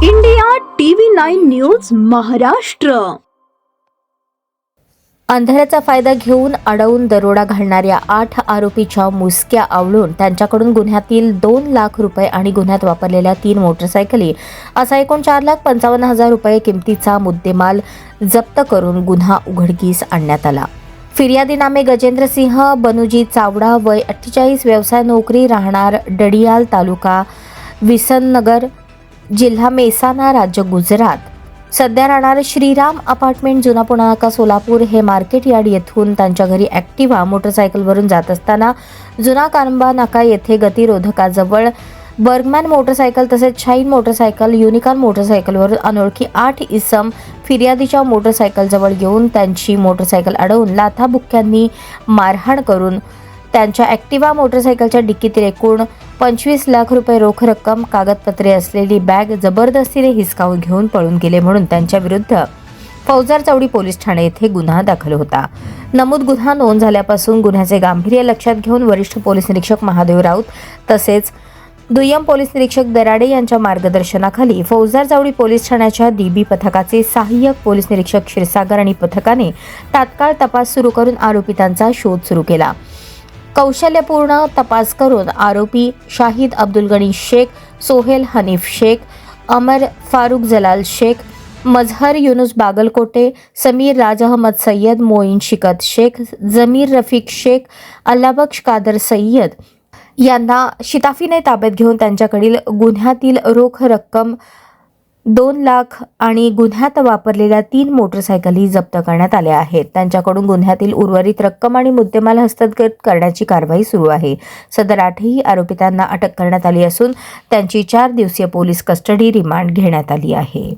India TV9 news Maharashtra. अंधाराचा फायदा घेऊन अडवून दरोडा घालणाऱ्या 8 आरोपीच्या मुसक्या आवळून त्यांच्याकडून गुन्ह्यातील 2 लाख रुपये आणि गुन्ह्यात वापरलेल्या 3 मोटरसायकली असा एकूण 4,55,000 रुपये किमतीचा मुद्देमाल जप्त करून गुन्हा उघडकीस आणण्यात आला. फिर्यादी नामे गजेंद्र सिंह बनुजी चावडा, वय 48, व्यवसाय नोकरी, राहणार डडियाल, तालुका विसननगर, जिल्हा मेहसाणा, राज्य गुजरात. सध्या राहणार श्रीराम अपार्टमेंट, जुना पुणे नाका, सोलापूर. हे मार्केट यार्ड येथून त्यांच्या घरी ॲक्टिवा मोटरसायकलवरून जात असताना जुना कानबा नाका येथे गतिरोधकाजवळ बर्गमॅन मोटरसायकल तसेच शाईन मोटरसायकल, युनिकॉर्न मोटरसायकलवर अनोळखी 8 इसम फिर्यादीच्या मोटरसायकलजवळ येऊन त्यांची मोटरसायकल अडवून लाथाबुक्क्यांनी मारहाण करून त्यांच्या ॲक्टिवा मोटरसायकलच्या डिक्कीतील एकूण 25 लाख रुपये रोख रक्कम, कागदपत्रे असलेली बॅग जबरदस्तीने हिसकावून घेऊन पळून गेले म्हणून त्यांच्या विरुद्ध फौजदार चौडी पोलीस ठाणे येथे गुन्हा दाखल होता. नमूद गुन्हा नोंद झाल्यापासून गुन्ह्याचे गांभीर्य लक्षात घेऊन वरिष्ठ पोलीस निरीक्षक महादेव राऊत तसेच दुय्यम पोलीस निरीक्षक दराडे यांच्या मार्गदर्शनाखाली फौजदार चौडी पोलीस ठाण्याच्या DB पथकाचे सहाय्यक पोलीस निरीक्षक क्षीरसागर आणि पथकाने तात्काळ तपास सुरू करून आरोपितांचा शोध सुरू केला. कौशल्यपूर्ण तपास करून आरोपी शाहिद अब्दुल गनी शेख, सोहेल हनीफ शेख, अमर फारूक जलाल शेख, मजहर युनुस बागलकोटे, समीर राज अहमद सय्यद, मोईन शिकत शेख, जमीर रफीक शेख, अल्लाबख्श कादर सय्यद यांना शिताफीने ताब्यात घेऊन त्यांच्याकडील गुन्ह्यातील रोख रक्कम 2 लाख आणि गुन्ह्यात वापरलेल्या 3 मोटरसायकली जप्त करण्यात आल्या आहेत. त्यांच्याकडून गुन्ह्यातील उर्वरित रक्कम आणि मुद्देमाल हस्तगत करण्याची कारवाई सुरू आहे. सदर 8ही आरोपितांना अटक करण्यात आली असून त्यांची 4 दिवसीय पोलीस कस्टडी रिमांड घेण्यात आली आहे.